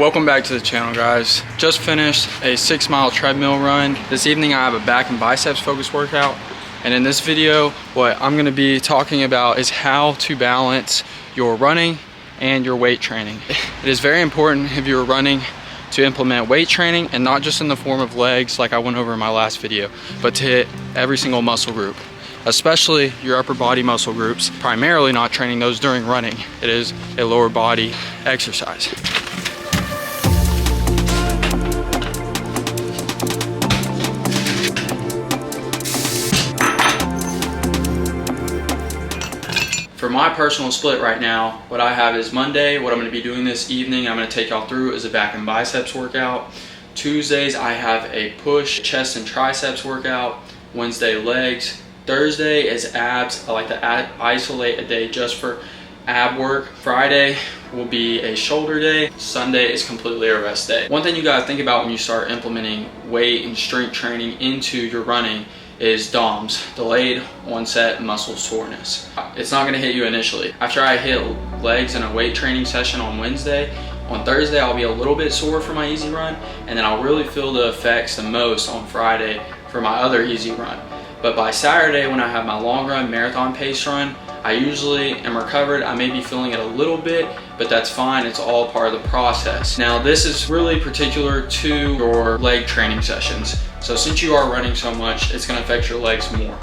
Welcome back to the channel, guys. Just finished a 6-mile treadmill run. This evening I have a back and biceps focused workout, and in this video what I'm going to be talking about is how to balance your running and your weight training. It is very important if you're running to implement weight training, and not just in the form of legs like I went over in my last video, but to hit every single muscle group, especially your upper body muscle groups, primarily not training those during running. It is a lower body exercise. For my personal split right now, what I have is Monday, what I'm going to be doing this evening, I'm going to take y'all through, is a back and biceps workout. Tuesdays, I have a push, chest and triceps workout. Wednesday, legs. Thursday is abs. I like to isolate a day just for ab work. Friday will be a shoulder day. Sunday is completely a rest day. One thing you gotta think about when you start implementing weight and strength training into your running is DOMS, delayed onset muscle soreness. It's not gonna hit you initially. After I hit legs in a weight training session on Wednesday, on Thursday I'll be a little bit sore for my easy run, and then I'll really feel the effects the most on Friday for my other easy run. But by Saturday, when I have my long run, marathon pace run, I usually am recovered. I may be feeling it a little bit, but that's fine. It's all part of the process. Now, this is really particular to your leg training sessions. So since you are running so much, it's gonna affect your legs more.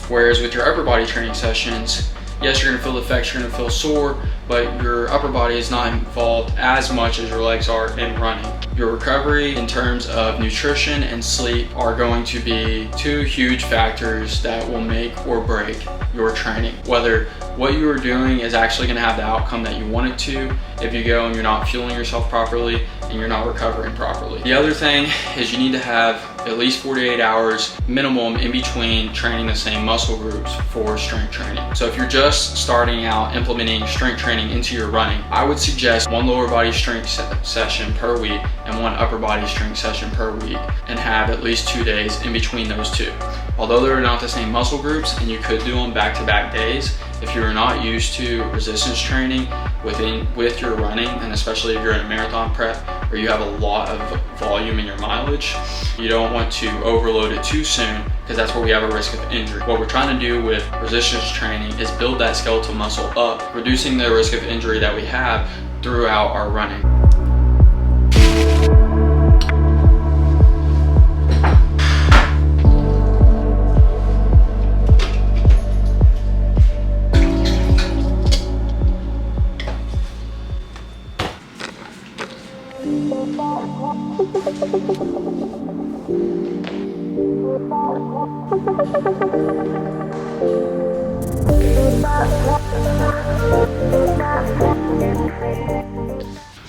Whereas with your upper body training sessions, yes, you're gonna feel the effects, you're gonna feel sore, but your upper body is not involved as much as your legs are in running. Your recovery in terms of nutrition and sleep are going to be two huge factors that will make or break your training. Whether what you are doing is actually going to have the outcome that you want it to if you go and you're not fueling yourself properly and you're not recovering properly. The other thing is you need to have at least 48 hours minimum in between training the same muscle groups for strength training. So if you're just starting out implementing strength training into your running, I would suggest one lower body strength session per week and one upper body strength session per week, and have at least 2 days in between those two. Although they're not the same muscle groups and you could do them back-to-back days, if you're not used to resistance training with your running, and especially if you're in a marathon prep where you have a lot of volume in your mileage, you don't want to overload it too soon, because that's where we have a risk of injury. What we're trying to do with resistance training is build that skeletal muscle up, reducing the risk of injury that we have throughout our running.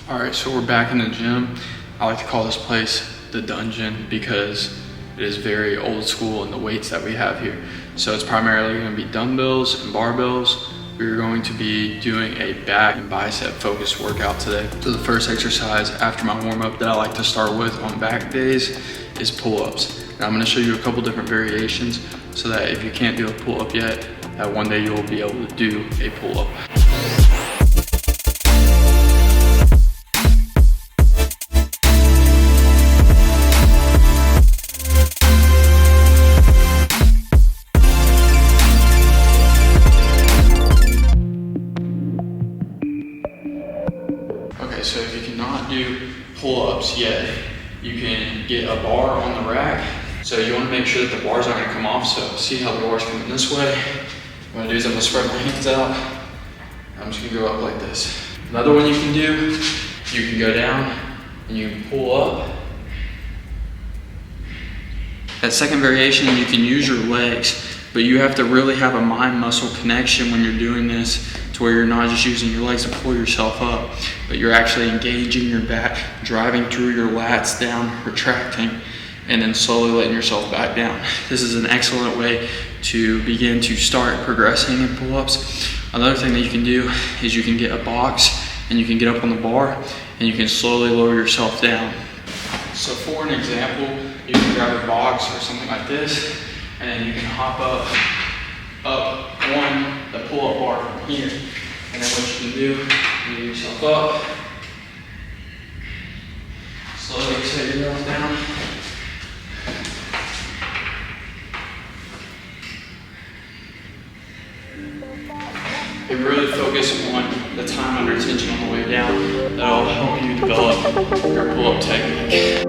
Alright, so we're back in the gym. I like to call this place the dungeon because it is very old school in the weights that we have here. So it's primarily going to be dumbbells and barbells. We're going to be doing a back and bicep focused workout today. So the first exercise after my warm up that I like to start with on back days is pull-ups. Now I'm going to show you a couple different variations so that if you can't do a pull-up yet, that one day you'll be able to do a pull-up. Okay, so if you cannot do pull-ups yet, you can get a bar on the rack. So you want to make sure that the bar's not going to come off. So see how the bar's coming this way. What I'm going to do is I'm going to spread my hands out. I'm just going to go up like this. Another one you can do, you can go down and you can pull up. That second variation, you can use your legs, but you have to really have a mind-muscle connection when you're doing this, to where you're not just using your legs to pull yourself up, but you're actually engaging your back, driving through your lats down, retracting, and then slowly letting yourself back down. This is an excellent way to begin to start progressing in pull-ups. Another thing that you can do is you can get a box and you can get up on the bar and you can slowly lower yourself down. So for an example, you can grab a box or something like this, and then you can hop up on the pull-up bar from here. And then what you can do, you get yourself up, barbells down. And really focus on the time under tension on the way down. That'll help you develop your pull-up technique.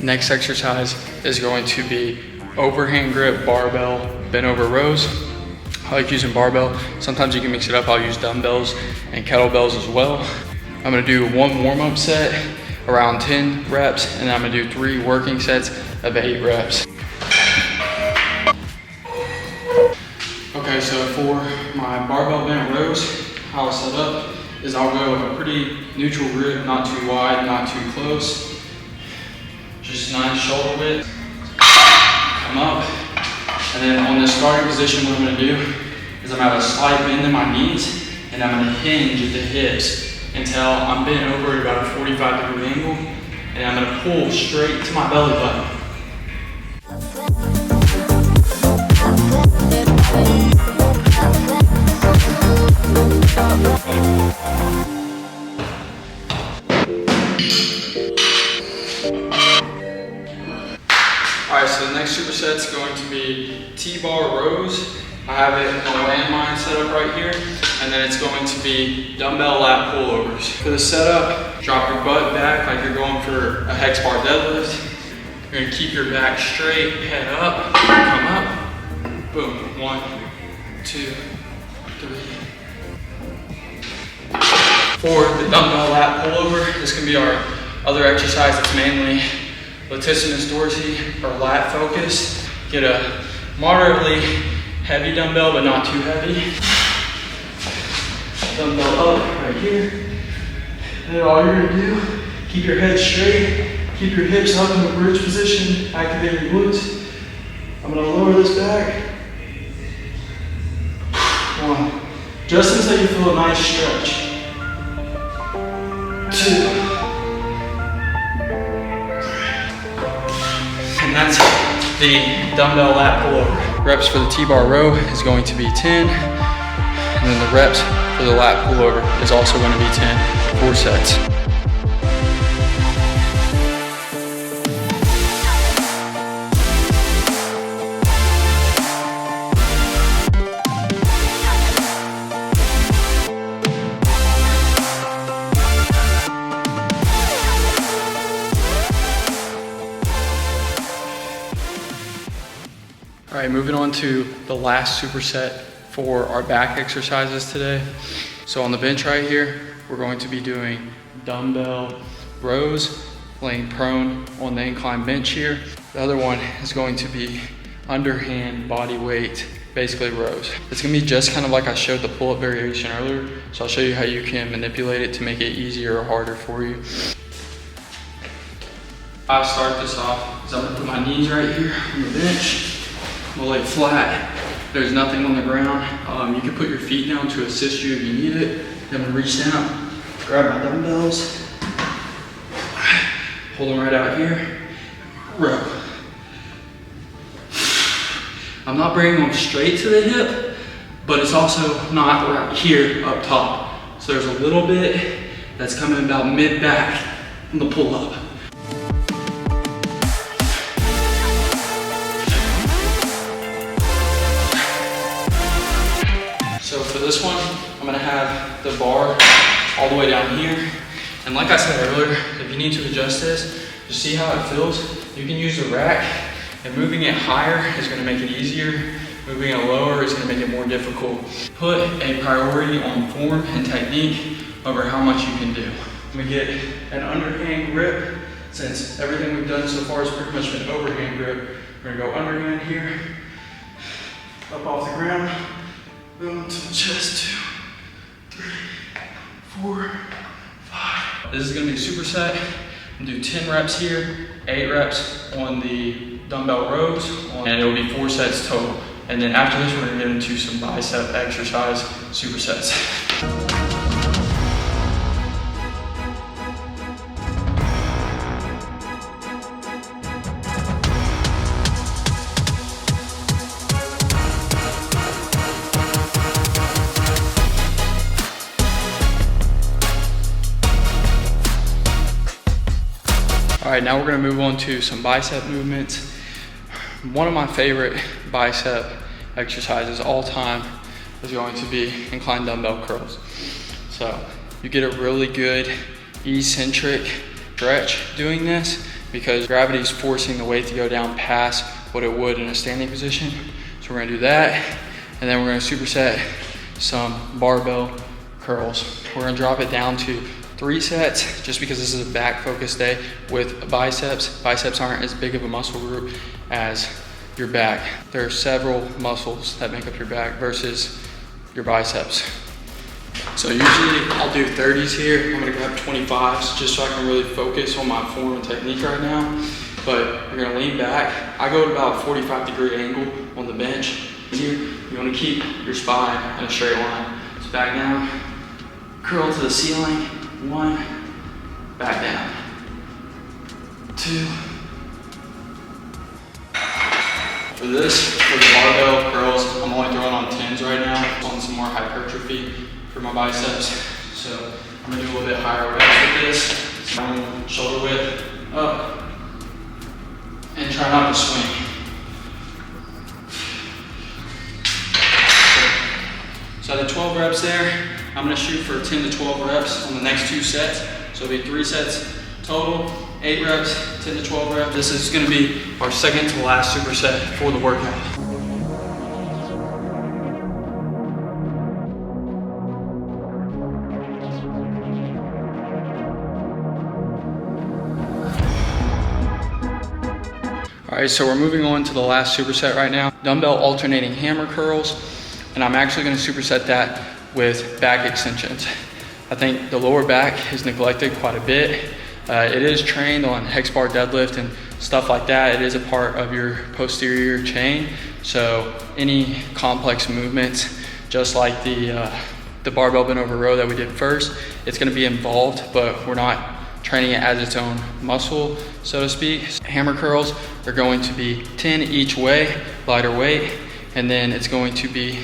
Next exercise is going to be overhand grip barbell bent over rows. I like using barbell. Sometimes you can mix it up. I'll use dumbbells and kettlebells as well. I'm gonna do one warm-up set around 10 reps, and I'm gonna do 3 working sets of 8 reps. Okay, so for my barbell bent rows, how I'll set up is I'll go a pretty neutral grip, not too wide, not too close. Just nice shoulder width. Come up. And then on this starting position, what I'm gonna do is I'm gonna have a slight bend in my knees, and I'm gonna hinge at the hips until I'm bent over at about a 45-degree angle, and I'm gonna pull straight to my belly button. Alright, so the next superset's going to be T-Bar Rows. I have it in a landmine setup right here, and then it's going to be dumbbell lat pull overs. For the setup, drop your butt back like you're going for a hex bar deadlift. You're gonna keep your back straight, head up, come up, boom, 1, 2, 3. For the dumbbell lat pull over, this can be our other exercise that's mainly latissimus dorsi or lat focused. Get a moderately heavy dumbbell, but not too heavy. Dumbbell up right here. And all you're gonna do, keep your head straight, keep your hips up in the bridge position, activate your glutes. I'm gonna lower this back. 1, just until you feel a nice stretch. 2. And that's the dumbbell lat pull over. Reps for the T-bar row is going to be 10. And then the reps for the lat pull over is also going to be 10, 4 sets. All right, moving on to the last superset for our back exercises today. So on the bench right here, we're going to be doing dumbbell rows, laying prone on the incline bench here. The other one is going to be underhand body weight, basically rows. It's gonna be just kind of like I showed the pull-up variation earlier. So I'll show you how you can manipulate it to make it easier or harder for you. I'll start this off, so I'm gonna put my knees right here on the bench. I'm gonna lay flat. There's nothing on the ground. You can put your feet down to assist you if you need it. Then I'm gonna reach down, grab my dumbbells, hold them right out here, row. I'm not bringing them straight to the hip, but it's also not right here up top. So there's a little bit that's coming about mid-back on the pull-up. So for this one, I'm gonna have the bar all the way down here. And like I said earlier, if you need to adjust this, just see how it feels. You can use the rack, and moving it higher is gonna make it easier. Moving it lower is gonna make it more difficult. Put a priority on form and technique over how much you can do. I'm gonna get an underhand grip. Since everything we've done so far has pretty much been overhand grip, we're gonna go underhand here, up off the ground. Boom to the chest, 2, 3, 4, 5. This is gonna be a superset. I'm gonna do 10 reps here, 8 reps on the dumbbell rows, and it'll be 4 sets total. And then after this, we're gonna get into some bicep exercise supersets. All right, now we're gonna move on to some bicep movements. One of my favorite bicep exercises all time is going to be incline dumbbell curls. So you get a really good eccentric stretch doing this because gravity is forcing the weight to go down past what it would in a standing position. So we're gonna do that, and then we're gonna superset some barbell curls. We're gonna drop it down to 3 sets just because this is a back focused day with biceps. Biceps aren't as big of a muscle group as your back. There are several muscles that make up your back versus your biceps. So usually I'll do 30s here. I'm gonna grab 25s just so I can really focus on my form and technique right now. But you're gonna lean back. I go at about a 45-degree angle on the bench. Here, you wanna keep your spine in a straight line. So back down, curl to the ceiling. 1, back down. 2. For this, for the barbell curls, I'm only throwing on 10s right now. On some more hypertrophy for my biceps. So I'm gonna do a little bit higher reps with this. So shoulder width up, and try not to swing. So I did 12 reps there. I'm gonna shoot for 10 to 12 reps on the next 2 sets. So it'll be 3 sets total, 8 reps, 10 to 12 reps. This is gonna be our second to last superset for the workout. All right, so we're moving on to the last superset right now. Dumbbell alternating hammer curls, and I'm actually gonna superset that with back extensions. I think the lower back is neglected quite a bit. It is trained on hex bar deadlift and stuff like that. It is a part of your posterior chain. So any complex movements, just like the barbell bent over row that we did first, it's gonna be involved, but we're not training it as its own muscle, so to speak. Hammer curls are going to be 10 each way, lighter weight, and then it's going to be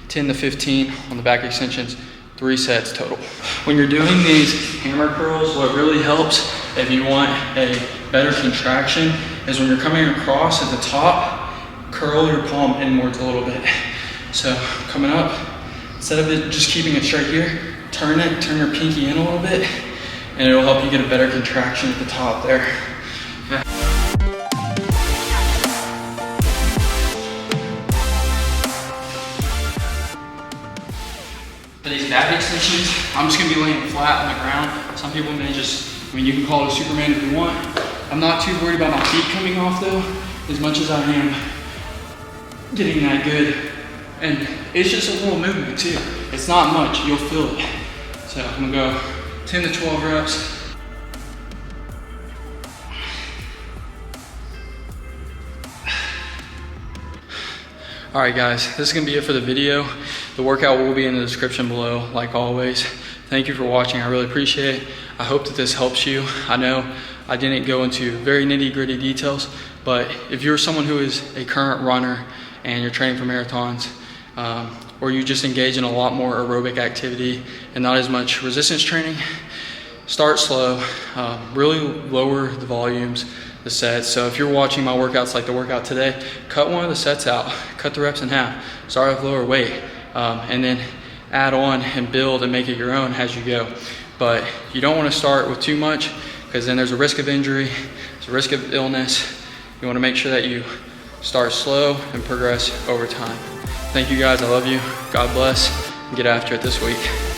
10 to 15 on the back extensions, 3 sets total. When you're doing these hammer curls, what really helps if you want a better contraction is when you're coming across at the top, curl your palm inwards a little bit. So coming up, instead of it just keeping it straight here, turn your pinky in a little bit, and it'll help you get a better contraction at the top there. Yeah. For these back extensions, I'm just gonna be laying flat on the ground. Some people may you can call it a Superman if you want. I'm not too worried about my feet coming off though, as much as I am getting that good. And it's just a little movement too. It's not much, you'll feel it. So I'm gonna go 10 to 12 reps. All right guys, this is gonna be it for the video. The workout will be in the description below, like always. Thank you for watching, I really appreciate it. I hope that this helps you. I know I didn't go into very nitty-gritty details, but if you're someone who is a current runner and you're training for marathons, or you just engage in a lot more aerobic activity and not as much resistance training, start slow, really lower the volumes, the sets. So if you're watching my workouts like the workout today, cut one of the sets out, cut the reps in half, start with lower weight, and then add on and build and make it your own as you go. But you don't want to start with too much because then there's a risk of injury, there's a risk of illness. You want to make sure that you start slow and progress over time. Thank you guys, I love you. God bless, and get after it this week.